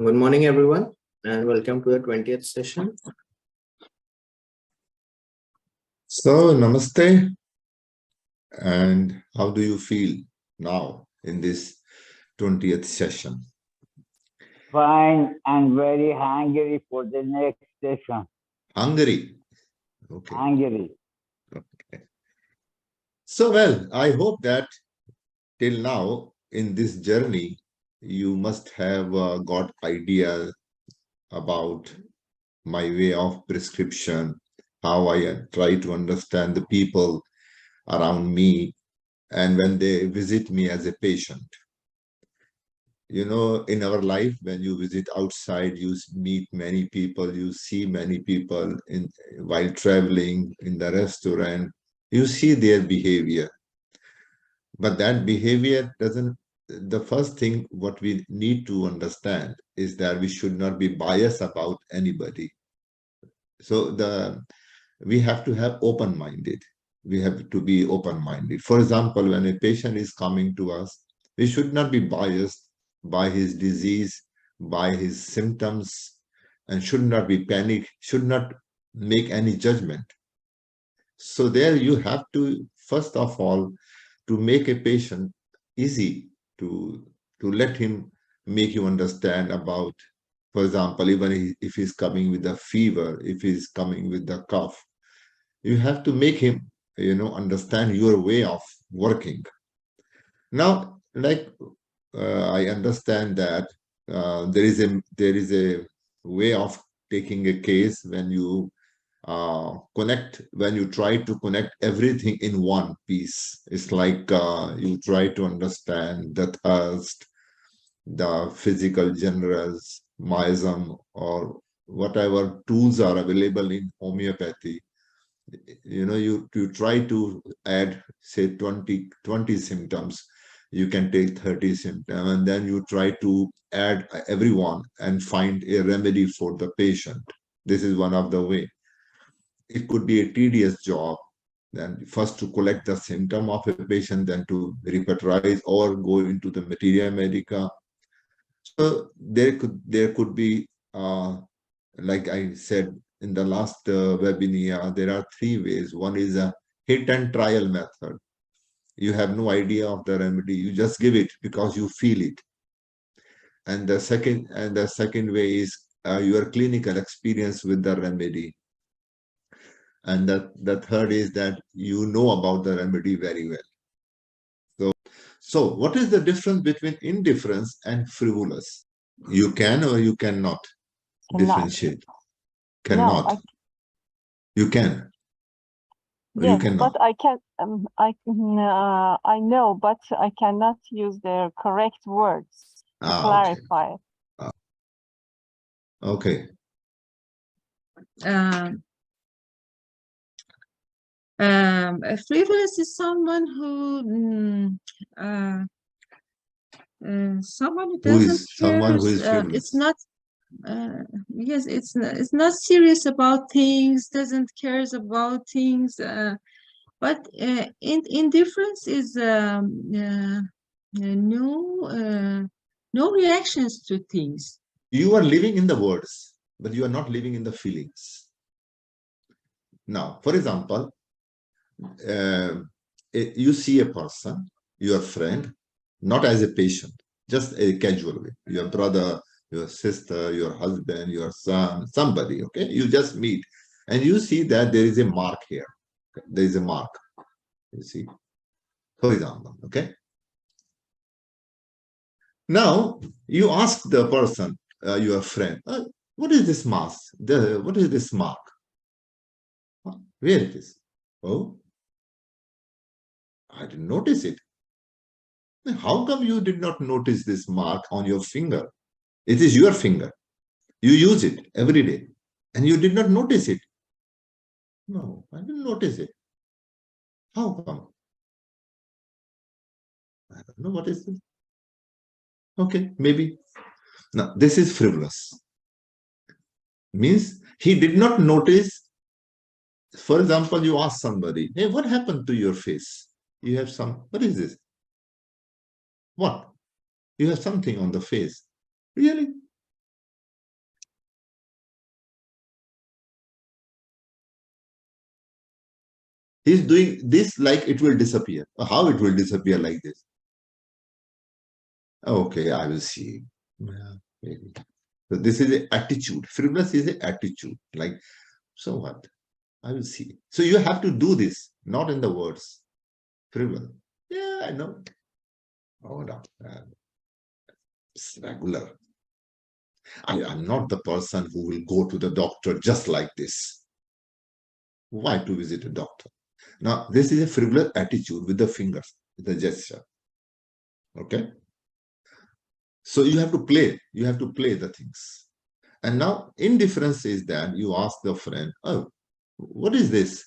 Good morning, everyone, and welcome to the 20th session. So, namaste. And how do you feel now in this 20th session? Fine and very hungry for the next session. Hungary. Okay. Hungry. Okay. So, well, I hope that till now in this journey, you must have got idea about my way of prescription, how I try to understand the people around me, and when they visit me as a patient. You know, in our life, when you visit outside, you meet many people, you see many people while traveling in the restaurant, you see their behavior. But that behavior doesn't, the first thing what we need to understand is that we should not be biased about anybody. So we have to have open-minded. We have to be open-minded. For example, when a patient is coming to us, we should not be biased by his disease, by his symptoms, and should not be panic, should not make any judgment. So there you have to, first of all, to make a patient easy to let him make you understand about, for example, even if he's coming with a fever, if he's coming with a cough, you have to make him, understand your way of working. Now, like I understand that there is a way of taking a case when you when you try to connect everything in one piece. It's like you try to understand the thirst, the physical generals, miasm, or whatever tools are available in homeopathy. You try to add, say, 20 symptoms. You can take 30 symptoms, and then you try to add everyone and find a remedy for the patient. This is one of the way. It could be a tedious job, then first to collect the symptom of a patient, then to repertorize or go into the materia medica. So there could be, like I said in the last webinar, there are three ways. One is a hit and trial method. You have no idea of the remedy, you just give it because you feel it. And the second way is your clinical experience with the remedy. And the third is that you know about the remedy very well. So what is the difference between indifference and frivolous? You can or you cannot differentiate? Cannot. No, You can. yes, You cannot. but I can. I know, but I cannot use the correct words to clarify. Okay. Frivolous is someone who someone who doesn't someone who is frivolous. It's not yes, it's not serious about things, doesn't cares about things, but indifference is no reactions to things. You are living in the words, but you are not living in the feelings. Now, for example, you see a person, your friend, not as a patient, just a casual way, your brother, your sister, your husband, your son, somebody, okay? You just meet and you see that there is a mark here. There is a mark, you see, for example, okay? Now, you ask the person, your friend, what is this mark? What is this mark? Where it is? Oh, I didn't notice it. How come you did not notice this mark on your finger? It is your finger. You use it every day and you did not notice it. No, I didn't notice it. How come? I don't know what is this. Okay, maybe. Now, this is frivolous. Means he did not notice. For example, you ask somebody, hey, what happened to your face? You have what is this? What? You have something on the face. Really? He's doing this like it will disappear. How it will disappear like this? Okay, I will see. Yeah, maybe. So this is an attitude. Frivolous is an attitude. Like, so what? I will see. So you have to do this, not in the words. Frivolous. Yeah, I know. Oh, no. It's regular. I'm not the person who will go to the doctor just like this. Why to visit a doctor? Now, this is a frivolous attitude with the fingers, with the gesture. Okay? So you have to play the things. And now indifference is that you ask the friend, oh, what is this?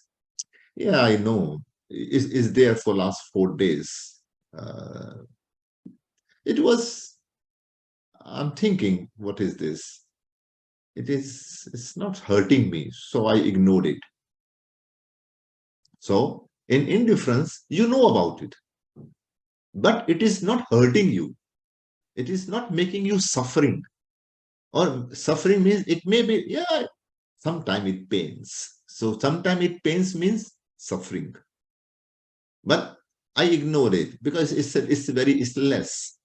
Yeah, I know. Is there for last 4 days. It was, I'm thinking, what is this? It's not hurting me, so I ignored it. So in indifference, you know about it, but it is not hurting you. It is not making you suffering. Or suffering means it may be, yeah, sometimes it pains. So sometimes it pains means suffering. But I ignore it because it's less.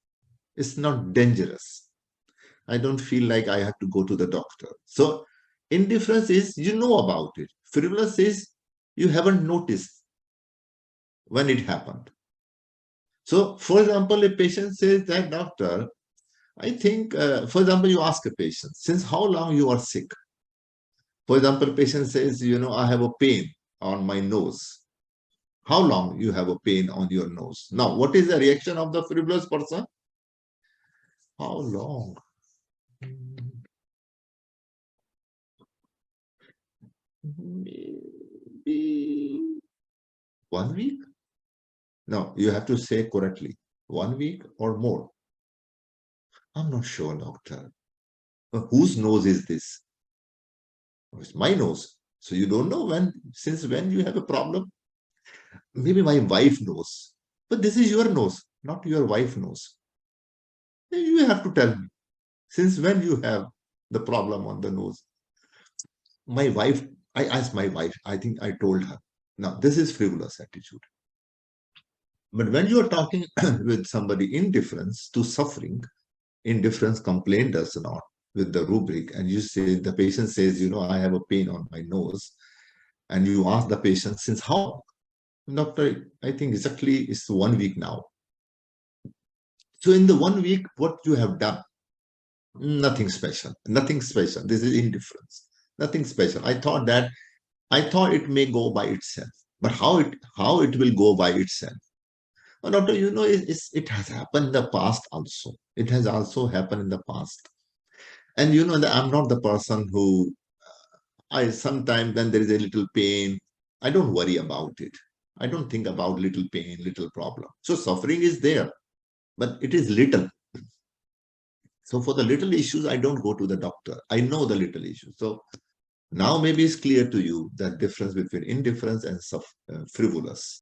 It's not dangerous. I don't feel like I have to go to the doctor. So indifference is you know about it. Frivolous is you haven't noticed when it happened. So, for example, a patient says that, doctor, I think, for example, you ask a patient, since how long you are sick? For example, patient says, I have a pain on my nose. How long you have a pain on your nose? Now, what is the reaction of the frivolous person? How long? Maybe 1 week? No, you have to say correctly. 1 week or more. I'm not sure, doctor. Whose nose is this? It's my nose. So you don't know since when you have a problem? Maybe my wife knows. But this is your nose, not your wife knows. You have to tell me. Since when you have the problem on the nose? My wife, I asked my wife, I think I told her. Now, this is frivolous attitude. But when you are talking with somebody indifference to suffering, indifference complaint does not with the rubric, and you say, the patient says, I have a pain on my nose, and you ask the patient, since how? Doctor, I think exactly it's 1 week now. So in the 1 week, what you have done? Nothing special. Nothing special. This is indifference. Nothing special. I thought it may go by itself. But how it will go by itself? Well, doctor, it has happened in the past also. It has also happened in the past. And that I'm not the person who, sometimes when there is a little pain, I don't worry about it. I don't think about little pain, little problem. So suffering is there, but it is little. So for the little issues, I don't go to the doctor. I know the little issues. So now maybe it's clear to you that difference between indifference and frivolous.